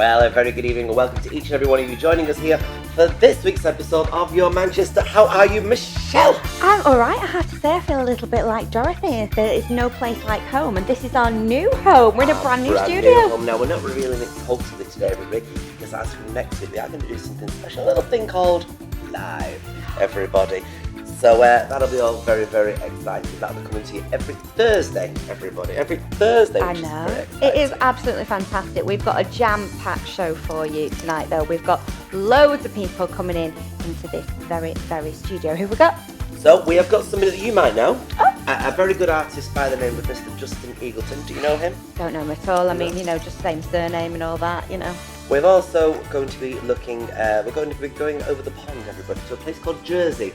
Well, a very good evening and welcome to each and every one of you joining us here for this week's episode of Your Manchester. How are you, Michelle? I'm alright, I have to say. I feel a little bit like Dorothy. There is no place like home, and this is our new home. We're in a brand new studio. Home. Now, we're not revealing it totally today, everybody, because as from next week, we are going to do something special, a little thing called Live, everybody. So that'll be all very, very exciting. That'll be coming to you every Thursday, everybody. Every Thursday. I know. It is absolutely fantastic. We've got a jam-packed show for you tonight, though. We've got loads of people coming into this very, very studio. Who have we got? So we have got somebody that you might know. Oh. A very good artist by the name of Mr. Justin Eagleton. Do you know him? Don't know him at all. I mean, just same surname and all that, We're also going to be looking, we're going to be going over the pond, everybody, to a place called Jersey,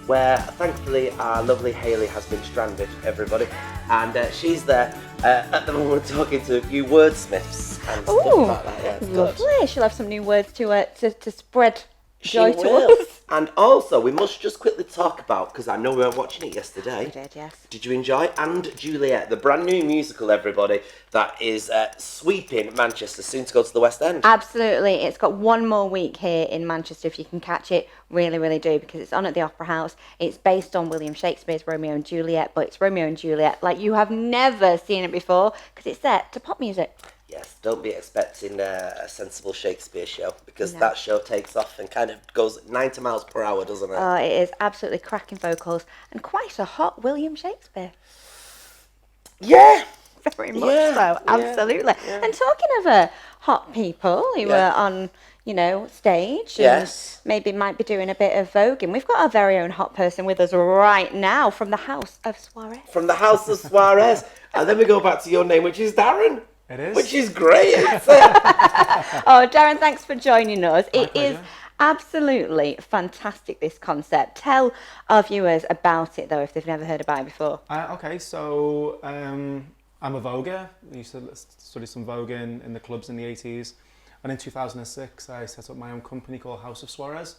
where thankfully our lovely Hayley has been stranded, everybody, and she's there at the moment talking to a few wordsmiths and stuff like that. Yeah, lovely. Good. She'll have some new words to spread joy she to will. us. And also, we must just quickly talk about, because I know we were watching it yesterday. We did, yes. Did you enjoy And Juliet, the brand new musical, everybody, that is sweeping Manchester, soon to go to the West End? Absolutely. It's got one more week here in Manchester. If you can catch it, really, really do, because it's on at the Opera House. It's based on William Shakespeare's Romeo and Juliet, but it's Romeo and Juliet like you have never seen it before, because it's set to pop music. Yes, don't be expecting a sensible Shakespeare show, because that show takes off and kind of goes 90 miles per hour, doesn't it? Oh, it is absolutely cracking vocals and quite a hot William Shakespeare. Yeah. Very much so, absolutely. Yeah. And talking of hot people who are on, stage and maybe might be doing a bit of voguing, we've got our very own hot person with us right now from the House of Saurez. From the House of Saurez. And then we go back to your name, which is Darren. It is. Which is great. Oh, Darren, thanks for joining us. It is absolutely fantastic, this concept. Tell our viewers about it, though, if they've never heard about it before. Okay, so I'm a voguer. I used to study some voguing in the clubs in the 80s. And in 2006, I set up my own company called House of Saurez.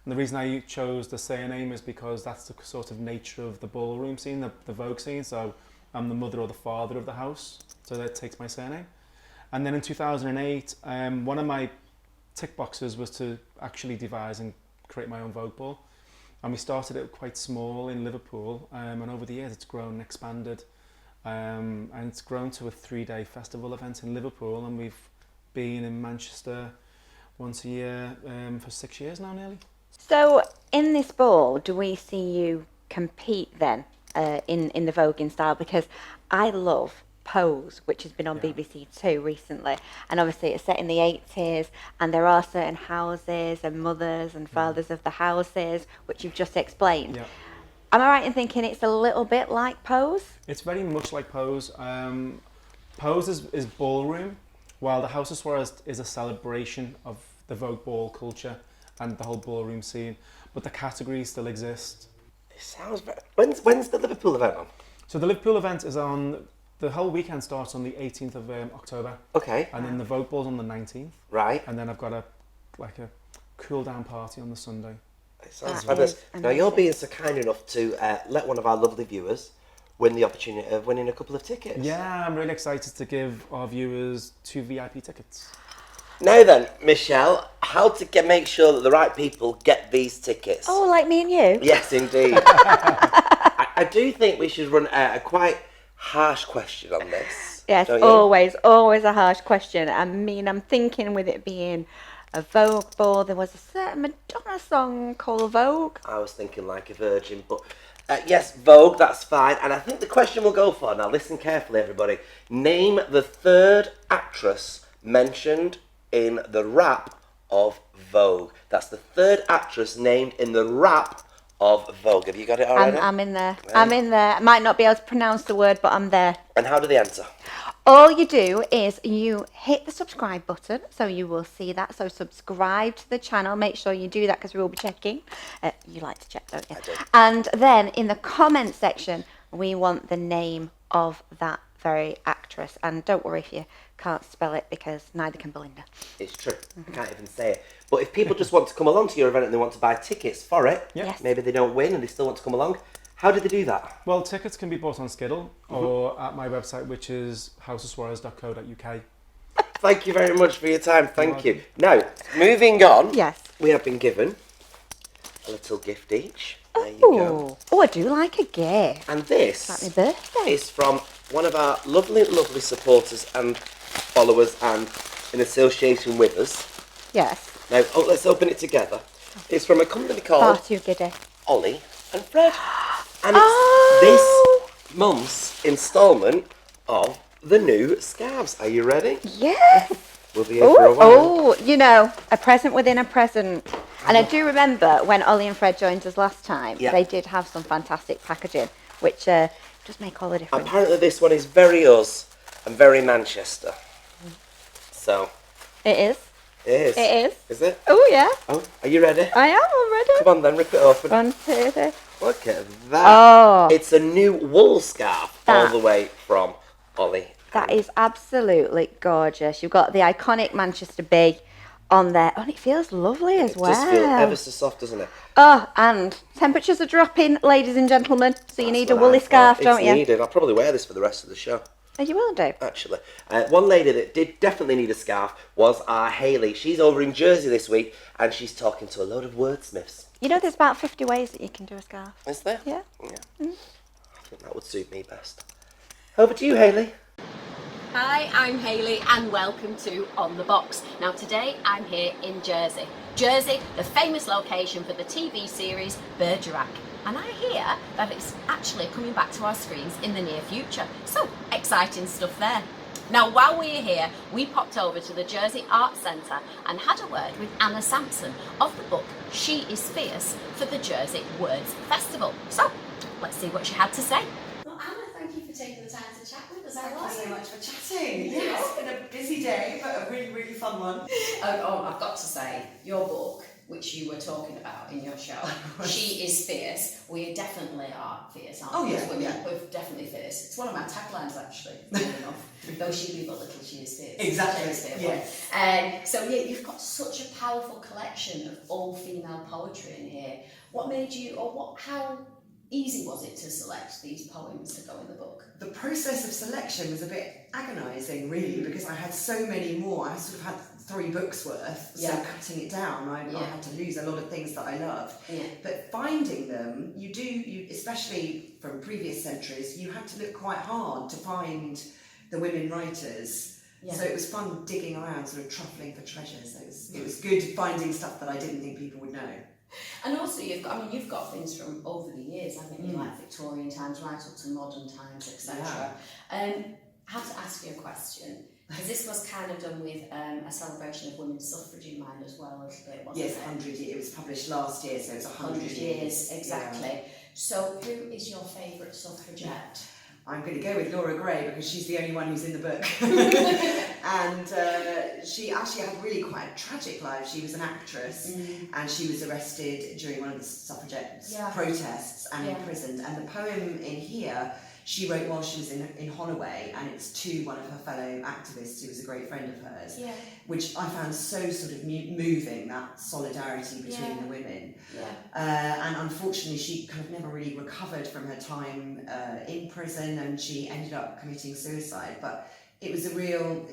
And the reason I chose the surname is because that's the sort of nature of the ballroom scene, the vogue scene. So I'm the mother or the father of the house, so that takes my surname. And then in 2008, one of my tick boxes was to actually devise and create my own Vogue ball. And we started it quite small in Liverpool, and over the years it's grown and expanded. And it's grown to a 3-day festival event in Liverpool, and we've been in Manchester once a year for 6 years now, nearly. So in this ball, do we see you compete then in the voguing style? Because I love Pose, which has been on BBC Two recently, and obviously it's set in the 80s, and there are certain houses and mothers and fathers of the houses, which you've just explained. Yeah. Am I right in thinking it's a little bit like Pose? It's very much like Pose. Pose is ballroom, while the House of Saurez is a celebration of the Vogue ball culture and the whole ballroom scene, but the categories still exist. It sounds very... When's the Liverpool event on? So the Liverpool event is on... The whole weekend starts on the 18th of October. Okay. And then the Vogue ball's on the 19th. Right. And then I've got a cool down party on the Sunday. It sounds fabulous. Now you're being so kind enough to let one of our lovely viewers win the opportunity of winning a couple of tickets. Yeah, I'm really excited to give our viewers 2 VIP tickets. Now then, Michelle, how to make sure that the right people get these tickets? Oh, like me and you? Yes, indeed. I do think we should run a quite harsh question on this. Yes, always a harsh question. I mean, I'm thinking with it being a Vogue ball, there was a certain Madonna song called Vogue. I was thinking like a virgin, but yes, Vogue, that's fine. And I think the question we'll go for, now listen carefully everybody, name the third actress mentioned in the rap of Vogue. That's the third actress named in the rap of Vogue. Have you got it already? I'm in there. Yeah. I'm in there. I might not be able to pronounce the word, but I'm there. And how do they enter? All you do is you hit the subscribe button, so you will see that. So subscribe to the channel. Make sure you do that because we will be checking. You like to check, don't you? I do. And then in the comment section, we want the name of that very actress. And don't worry if you can't spell it, because neither can Belinda. It's true. I can't even say it. But if people just want to come along to your event and they want to buy tickets for it, Yes. maybe they don't win and they still want to come along, how do they do that? Well, tickets can be bought on Skiddle or at my website, which is houseofsaurez.co.uk. Thank you very much for your time. Thank you. Now, moving on. Yes. We have been given a little gift each. There you go. Oh, I do like a gift. And this It's like my birthday. is from one of our lovely, lovely supporters and followers and in association with us. Yes. Now, let's open it together. It's from a company Far called too giddy. Ollie and Fred. And Oh. it's this month's instalment of the new scarves. Are you ready? Yes. We'll be here for a while. Oh, you know, a present within a present. And I do remember when Ollie and Fred joined us last time, Yeah. they did have some fantastic packaging, which does make all the difference. Apparently this one is very us and very Manchester. So, It is. it is. It is. Is it? Oh, yeah. Oh, are you ready? I am already. Come on then, rip it open. 1, 2, 3. Look at that. Oh. It's a new wool scarf all That- the way from Ollie. That is absolutely gorgeous. You've got the iconic Manchester bee on there. Oh, and it feels lovely as It well. does feel ever so soft, doesn't it? Oh, and temperatures are dropping, ladies and gentlemen, so you need a That's woolly what I scarf, thought. don't It's you? needed. I'll probably wear this for the rest of the show. Oh, you will do. Actually, one lady that did definitely need a scarf was our Hayley. She's over in Jersey this week and she's talking to a load of wordsmiths. You know there's about 50 ways that you can do a scarf. Is there? Yeah. Yeah. I think that would suit me best. Over to you, Hayley. Hi, I'm Hayley and welcome to On The Box. Now today I'm here in Jersey. Jersey, the famous location for the TV series Bergerac. And I hear that it's actually coming back to our screens in the near future. So, exciting stuff there. Now while we're here, we popped over to the Jersey Arts Centre and had a word with Anna Sampson of the book She Is Fierce for the Jersey Words Festival. So, let's see what she had to say. Well, Anna, thank you for taking the time to chat with us. Thank How are you so you? much for chatting. Yeah, it's been a busy day, but a really, really fun one. I've got to say, your book, which you were talking about in your show, She Is Fierce. We definitely are fierce, aren't we? Oh, yeah, As women, yeah. we're definitely fierce. It's one of my taglines, actually, funny enough. Though she be but little, she is fierce. Exactly, Shakespeare yes. one. So yeah, you've got such a powerful collection of all-female poetry in here. What made you, how easy was it to select these poems to go in the book? The process of selection was a bit agonising, really, because I had so many more. I sort of had 3 books worth, so Yeah. cutting it down, I had to lose a lot of things that I loved. Yeah. But finding them, you especially from previous centuries, you had to look quite hard to find the women writers. Yeah. So it was fun digging around, sort of truffling for treasures. It was good finding stuff that I didn't think people would know. And also you've got things from over the years, haven't you? Like Victorian times right up to modern times, etc. I have to ask you a question, because this was kind of done with a celebration of women's suffrage in mind as well, a little bit, wasn't Yes, it? 100 years. It was published last year, so it's 100 years, exactly. So who is your favourite suffragette? I'm going to go with Laura Gray because she's the only one who's in the book. And she actually had really quite a tragic life. She was an actress and she was arrested during one of the suffragettes protests and imprisoned. And the poem in here she wrote while she was in Holloway, and it's to one of her fellow activists who was a great friend of hers, which I found so sort of moving, that solidarity between the women. And unfortunately she kind of never really recovered from her time in prison, and she ended up committing suicide. But it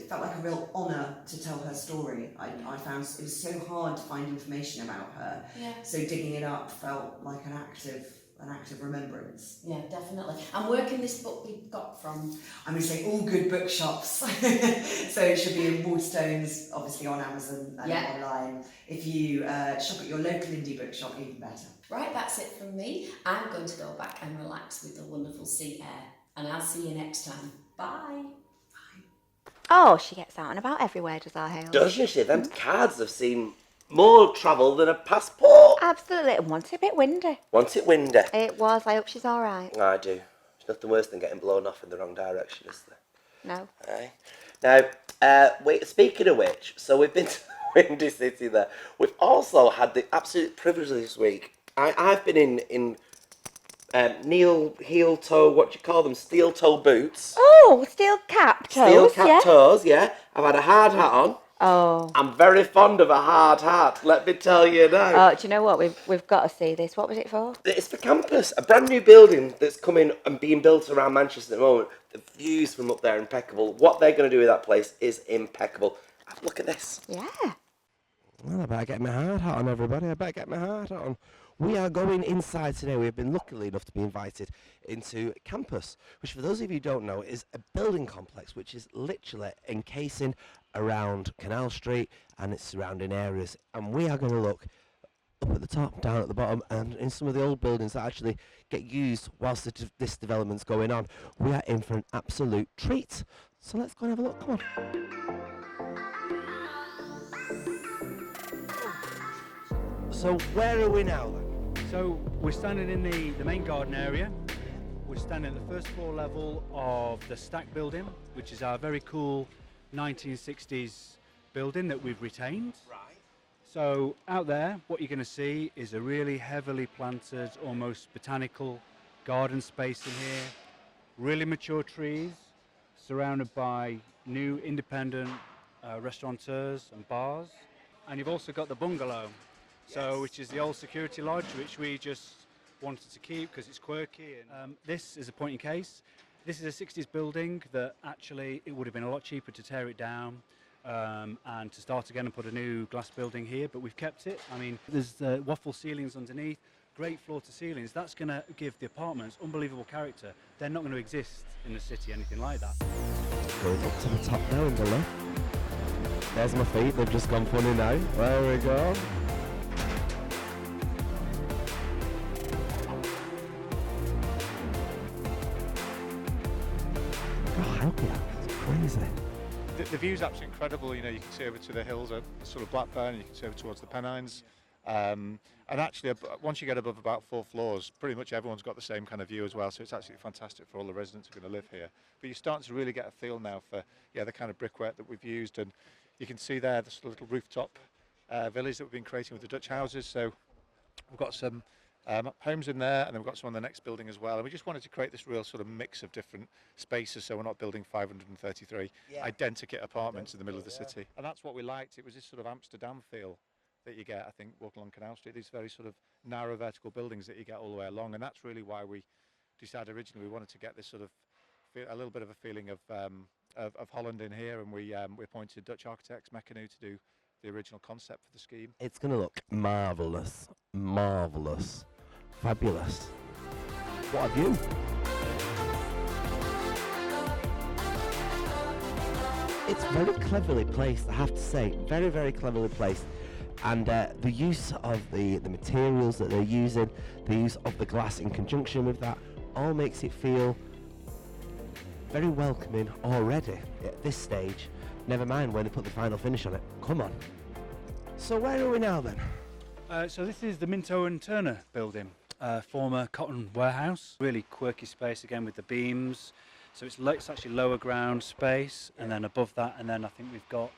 felt like a real honour to tell her story. I found it was so hard to find information about her, so digging it up felt like an act of remembrance. Yeah, definitely. And where can this book be got from? I'm going to say all good bookshops. So it should be in Waterstones, obviously on Amazon and online. If you shop at your local indie bookshop, even better. Right, that's it from me. I'm going to go back and relax with the wonderful sea air. And I'll see you next time. Bye. Oh, she gets out and about everywhere, does our Hale? Doesn't she? Them cards have seen more travel than a passport. Absolutely. And once a bit windy. Want it windy? It was. I hope she's all right. I do. There's nothing worse than getting blown off in the wrong direction, is there? No. Aye. Now, speaking of which, so we've been to the Windy City there. We've also had the absolute privilege this week. I've been in heel toe, what do you call them? Steel toe boots. Oh, steel cap toes. Steel cap toes, yeah. I've had a hard hat on. Oh. I'm very fond of a hard hat, let me tell you now. Oh, do you know what? We've got to see this. What was it for? It's for campus, a brand new building that's coming and being built around Manchester at the moment. The views from up there are impeccable. What they're going to do with that place is impeccable. Have a look at this. Yeah. Well, I better get my hard hat on, everybody. I better get my hard hat on. We are going inside today. We have been lucky enough to be invited into campus, which for those of you who don't know is a building complex which is literally encasing around Canal Street and its surrounding areas. And we are going to look up at the top, down at the bottom, and in some of the old buildings that actually get used whilst this development's going on. We are in for an absolute treat. So let's go and have a look. Come on. So where are we now then? So we're standing in the main garden area. We're standing at the first floor level of the Stack building, which is our very cool 1960s building that we've retained. Right. So out there, what you're going to see is a really heavily planted, almost botanical garden space in here. Really mature trees, surrounded by new independent restaurateurs and bars. And you've also got the bungalow. So, which is the old security lodge, which we just wanted to keep because it's quirky. And this is a point in case. This is a 60s building that actually it would have been a lot cheaper to tear it down and to start again and put a new glass building here, but we've kept it. I mean, there's waffle ceilings underneath, great floor to ceilings. That's going to give the apartments unbelievable character. They're not going to exist in the city, anything like that. Going up to the top now in the left. There's my feet, they've just gone funny now. There we go. It's crazy. The view's absolutely incredible. You know, you can see over to the hills of sort of Blackburn, and you can see over towards the Pennines. And actually, once you get above about 4 floors, pretty much everyone's got the same kind of view as well. So it's absolutely fantastic for all the residents who are going to live here. But you're starting to really get a feel now for the kind of brickwork that we've used, and you can see there this little rooftop village that we've been creating with the Dutch houses. So we've got some homes in there, and then we've got some on the next building as well. And we just wanted to create this real sort of mix of different spaces, so we're not building 533 identical apartments in the middle of the city. And that's what we liked. It was this sort of Amsterdam feel that you get, I think, walking along Canal Street. These very sort of narrow vertical buildings that you get all the way along, and that's really why we decided originally we wanted to get this sort of a little bit of a feeling of Holland in here, and we appointed Dutch architects Meccanu to do the original concept for the scheme. It's going to look marvellous, marvellous, fabulous. What a view! It's very cleverly placed, I have to say, very, very cleverly placed. And the use of the materials that they're using, the use of the glass in conjunction with that, all makes it feel very welcoming already at this stage. Never mind when they put the final finish on it. Come on. So where are we now then? So this is the Minto and Turner building, former cotton warehouse. Really quirky space again with the beams. So it's actually lower ground space, and then above that, and then I think we've got,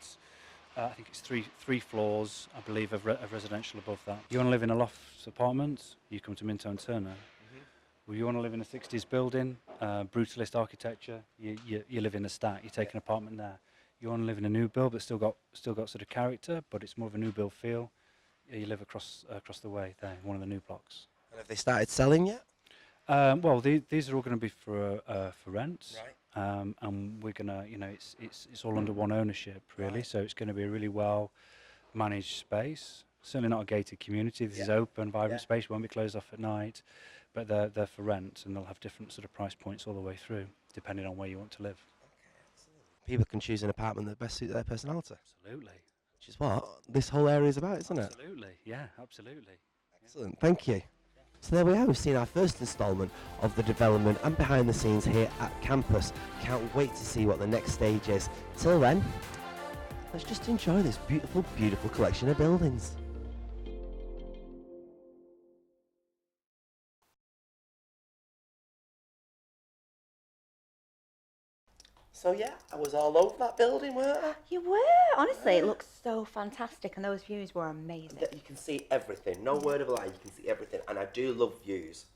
I think it's three floors, I believe, of residential above that. You want to live in a loft apartment, you come to Minto and Turner. Well, you want to live in a 60s building, brutalist architecture, you live in a Stack, you take an apartment there. You want to live in a new build but still got sort of character, but it's more of a new build feel. You live across the way there, in one of the new blocks. And have they started selling yet? Well, these are all going to be for rent, Right. and we're gonna, it's all under one ownership really. Right. So it's going to be a really well managed space. Certainly not a gated community. This is open, vibrant space. Won't be closed off at night, but they're for rent, and they'll have different sort of price points all the way through, depending on where you want to live. People can choose an apartment that best suits their personality. Absolutely. Which is what this whole area is about, isn't it? Absolutely. Yeah. Absolutely. Excellent. Thank you. So there we are, we've seen our first instalment of the development and behind the scenes here at campus. Can't wait to see what the next stage is. Till then, let's just enjoy this beautiful, beautiful collection of buildings. So yeah, I was all over that building, weren't I? You were. Honestly, it looks so fantastic, and those views were amazing. You can see everything, no word of a lie, you can see everything, and I do love views.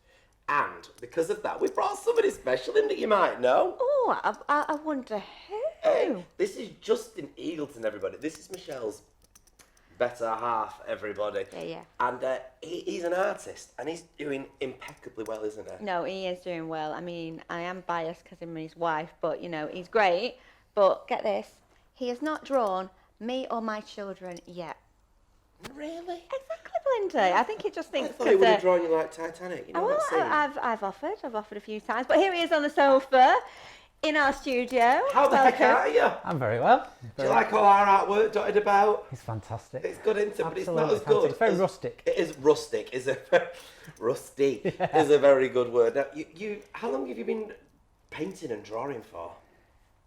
And because of that, we brought somebody special in that you might know. Oh, I wonder who. Who? This is Justin Eagleton, everybody. This is Michelle's better half, everybody. Yeah. And he's an artist, and he's doing impeccably well, isn't he? No, he is doing well. I mean, I am biased because I'm his wife, but, you know, he's great. But get this, he has not drawn me or my children yet. Really? Exactly, Blindy. I think he just I thinks... thought he would have drawn you like Titanic, you know well, that scene? I've offered a few times. But here he is on the sofa in our studio. How the heck Welcome. are you? I'm very well. Do you like all our artwork dotted about? It's fantastic. It's good, isn't it? But it's not Absolutely as good. fantastic. It's very as- rustic. It is rustic. Is a rusty is a very good word. Now, you how long have you been painting and drawing for?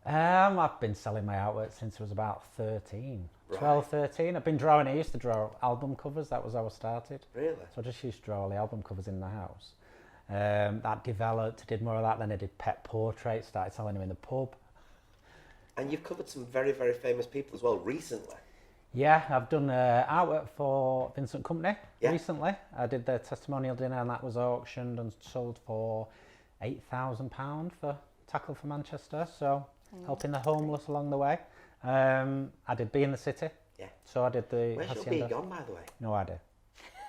I've been selling my artwork since I was about 13. 12, 13. I've been drawing. I used to draw album covers. That was how I started. Really? So I just used to draw all the album covers in the house. That developed. I did more of that. Then I did pet portraits. Started selling them in the pub. And you've covered some very, very famous people as well recently. Yeah, I've done artwork for Vincent Company Yeah. recently. I did their testimonial dinner, and that was auctioned and sold for £8,000 for Tackle for Manchester. So helping the homeless along the way. I did Bee in the City. Yeah. So I did the Where's your Hacienda. bee gone, by the way? No idea.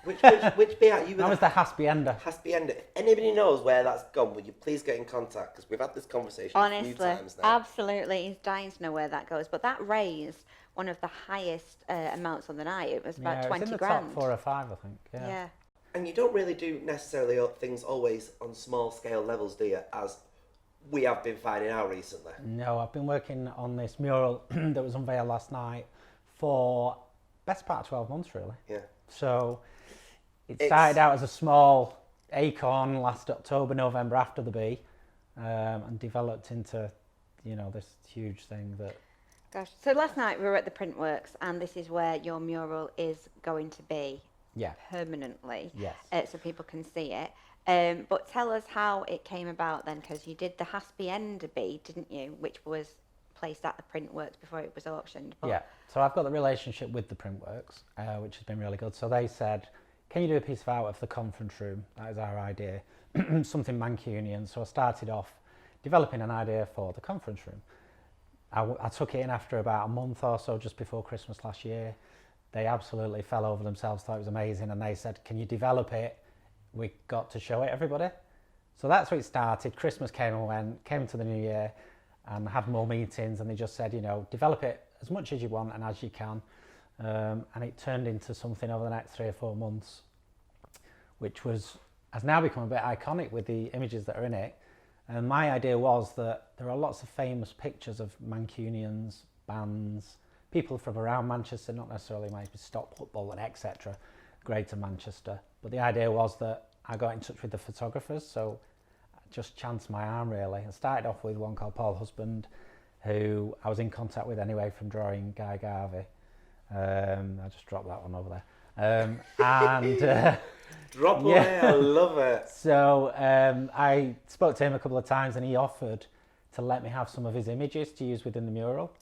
Which bee are you? That was the Hacienda. Hacienda. If anybody knows where that's gone, would you please get in contact? Because we've had this conversation a few Honestly, times now. absolutely. He's dying to know where that goes. But that raised one of the highest amounts on the night. It was about Yeah, 20 it's in the grand. top 4 or 5, I think. Yeah. Yeah. And you don't really do necessarily things always on small scale levels, do you? As we have been finding out recently. No, I've been working on this mural that was unveiled last night for best part of 12 months, really. Yeah. So it started out as a small acorn last October, November after the bee, and developed into, you know, this huge thing that... Gosh. So last night we were at the Printworks, and this is where your mural is going to be Yeah. permanently. Yes. So people can see it. But tell us how it came about then, because you did the Hacienda bee, didn't you? Which was placed at the Printworks before it was auctioned. But Yeah, so I've got the relationship with the Printworks, which has been really good. So they said, can you do a piece of art for the conference room? That is our idea, something Mancunian. So I started off developing an idea for the conference room. I took it in after about a month or so, just before Christmas last year. They absolutely fell over themselves, thought it was amazing, and they said, can you develop it? We got to show it everybody. So that's where it started. Christmas came and went, came to the new year, and had more meetings, and they just said, you know, develop it as much as you want and as you can. And it turned into something over the next 3 or 4 months, which has now become a bit iconic with the images that are in it. And my idea was that there are lots of famous pictures of Mancunians, bands, people from around Manchester, not necessarily maybe stop football and etc., Greater Manchester. But the idea was that I got in touch with the photographers, so I just chanced my arm really. I started off with one called Paul Husband, who I was in contact with anyway from drawing Guy Garvey. I just dropped that one over there. Drop away, yeah. I love it. So I spoke to him a couple of times, and he offered to let me have some of his images to use within the mural,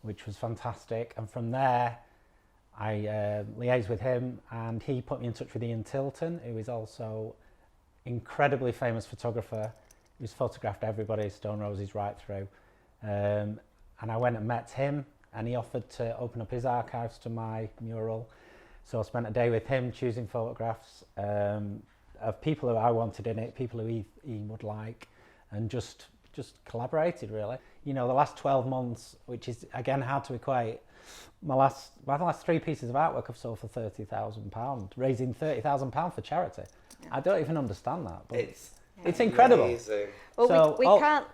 which was fantastic. And from there, I liaised with him, and he put me in touch with Ian Tilton, who is also incredibly famous photographer who's photographed everybody, Stone Roses right through. And I went and met him, and he offered to open up his archives to my mural. So I spent a day with him choosing photographs of people who I wanted in it, people who he would like, and just collaborated really. You know, the last 12 months, which is again hard to equate, my last 3 pieces of artwork I've sold for £30,000, raising £30,000 for charity. Yeah. I don't even understand that, but it's incredible. Amazing. Well, so,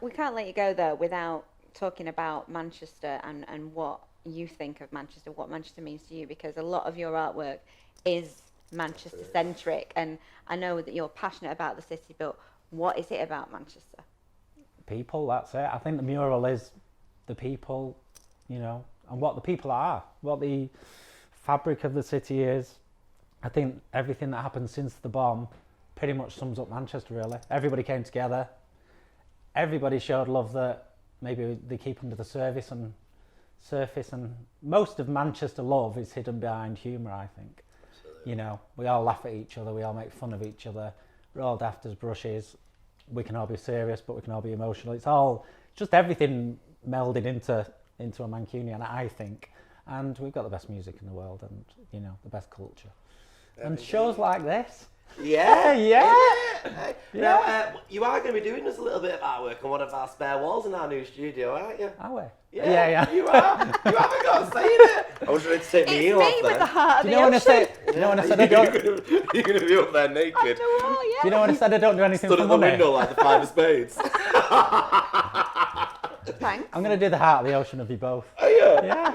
we can't let you go though without talking about Manchester and what you think of Manchester, what Manchester means to you, because a lot of your artwork is Manchester centric, and I know that you're passionate about the city, but what is it about Manchester? People, that's it. I think the mural is the people, you know, and what the people are, what the fabric of the city is. I think everything that happened since the bomb pretty much sums up Manchester really. Everybody came together, everybody showed love that maybe they keep under the surface, and most of Manchester love is hidden behind humour, I think. Absolutely. You know, we all laugh at each other, we all make fun of each other, we're all daft as brushes, we can all be serious but we can all be emotional. It's all just everything melded into a Mancunian, I think. And we've got the best music in the world, and the best culture. And shows like this. Yeah, yeah. Now, you are going to be doing us a little bit of artwork on one of our spare walls in our new studio, aren't you? Are we? Yeah. You are. You haven't got to say it. I was ready to take me off It's me with the heart of Do you know the when I ocean. said? You know when I said I don't? You're going to be up there naked. On the wall, yeah. Do you know when I said I don't do anything Stood for at the money? window like the five of spades. Thanks. I'm going to do the heart of the ocean of you both. Oh, yeah. Yeah.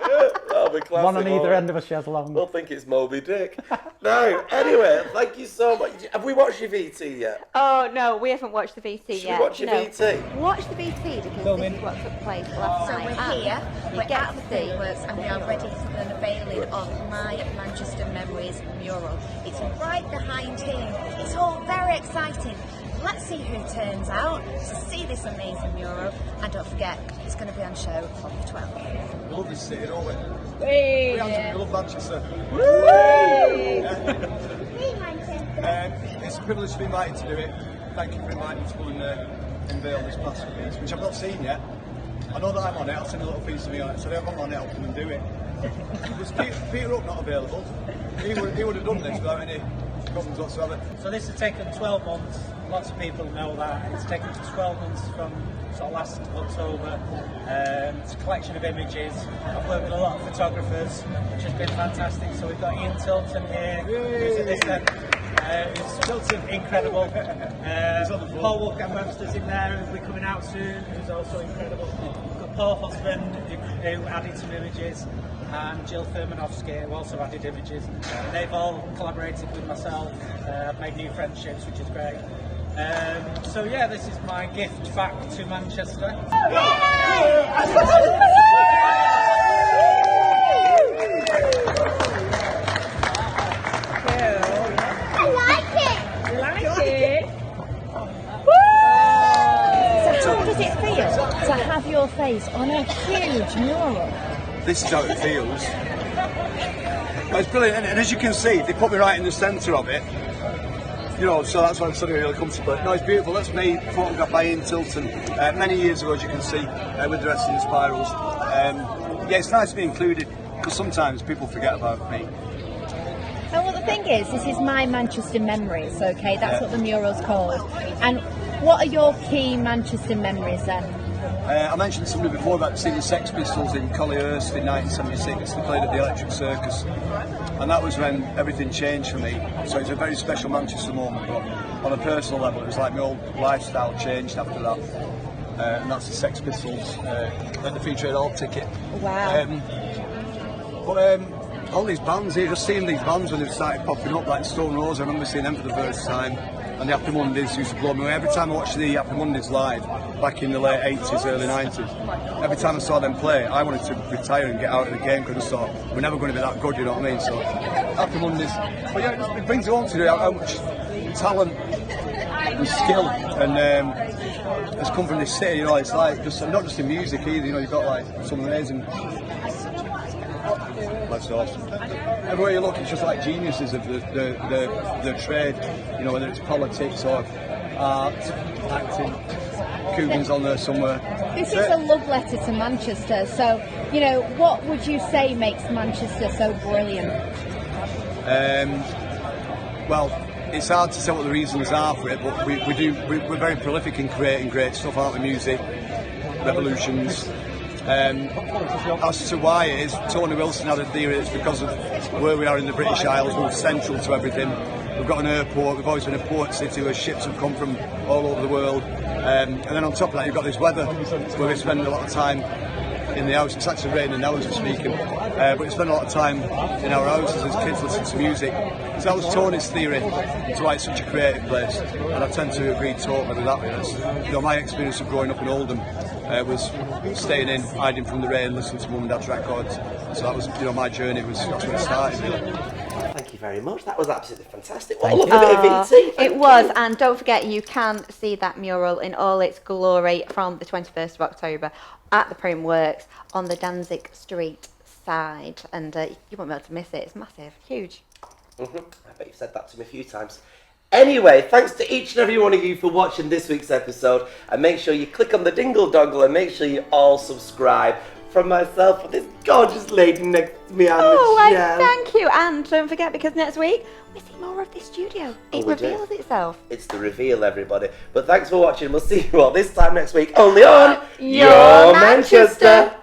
That'll be classic. One on either end of a chaise longue. We'll think it's Moby Dick. No, anyway, thank you so much. Have we watched your VT yet? Oh no, we haven't watched the VT Should yet. we watch your no. VT? Watch the VT because this is what took place last So night. we're here, And we're you get at to the see. Printworks and we are ready for the unveiling of My Manchester Memories mural. It's right behind here. It's all very exciting. Let's see who turns out to see this amazing mural, and don't forget, it's going to be on show on the 12th. We love this city, don't we? Hey, We love Manchester. It's a privilege to be invited to do it. Thank you for inviting me to go and unveil this masterpiece, which I've not seen yet. I know that I'm on it, I'll send a little piece of me on it, so if I'm on it, I'll come and do it. Was Peter Up not available? He would have done this without any problems whatsoever. So this has taken 12 months. Lots of people know that. It's taken 12 months from sort of last October. It's a collection of images. I've worked with a lot of photographers, which has been fantastic. So we've got Ian Tilton here, who's at this end. Tilton, incredible. Paul Walker-Webster's in there, who'll be coming out soon, who's also incredible. We've got Paul Husband, who added some images, and Jill Firmanovsky, who also added images. And they've all collaborated with myself. I've made new friendships, which is great. So yeah, this is my gift back to Manchester. So how does it feel to have your face on a huge mural? This is how it feels. But it's brilliant, and as you can see, they put me right in the centre of it. So that's why I'm sort of really comfortable. No, it's beautiful. That's me, photographed by Ian Tilton many years ago, as you can see, with the rest of the spirals. Yeah, it's nice to be included, because sometimes people forget about me. And well, the thing is, this is My Manchester Memories, okay? That's what the mural's called. And what are your key Manchester memories then? I mentioned something before about seeing the Sex Pistols in Collyhurst in 1976. They played at the Electric Circus, and that was when everything changed for me. So it's a very special Manchester moment, but on a personal level, it was like my whole lifestyle changed after that. And that's the Sex Pistols at the Free Trade Hall ticket. Wow. All these bands here, just seeing these bands when they started popping up, like Stone Roses, I remember seeing them for the first time. And the Happy Mondays used to blow me away. Every time I watched the Happy Mondays live, back in the late 80s, early 90s, every time I saw them play, I wanted to retire and get out of the game, because I thought, we're never going to be that good, you know what I mean? So, Happy Mondays. But yeah, it brings you on to how much talent and skill and has come from this city, it's like, just not just in music either, you've got like some amazing... That's awesome. Everywhere you look, it's just like geniuses of the trade, whether it's politics or art, acting. Coogan's on there somewhere. This is a love letter to Manchester, so, what would you say makes Manchester so brilliant? Well, it's hard to say what the reasons are for it, but we're very prolific in creating great stuff, aren't we? Music, revolutions. As to why it is, Tony Wilson had a theory it's because of where we are in the British Isles. We're central to everything. We've got an airport, we've always been a port city where ships have come from all over the world. And then on top of that, you've got this weather where we spend a lot of time in the house. It's actually raining now as we're speaking, but we spend a lot of time in our houses as kids listening to music. So that was Tony's theory to why it's such a creative place, and I tend to agree totally with that. My experience of growing up in Oldham was staying in, hiding from the rain, listening to Mum and Dad's records. So that was, my journey was that's where it started. Really. Thank you very much. That was absolutely fantastic. What a lovely bit of VT. It was, and don't forget, you can see that mural in all its glory from the 21st of October at the Printworks on the Danzig Street side, and you won't be able to miss it. It's massive, huge. I bet you've said that to me a few times. Anyway, thanks to each and every one of you for watching this week's episode, and make sure you click on the dingle dongle and make sure you all subscribe. From myself and this gorgeous lady next to me on the chair. Thank you. And don't forget, because next week we see more of this studio. It we do. reveals itself. It's the reveal, everybody. But thanks for watching. We'll see you all this time next week, only on Your Manchester.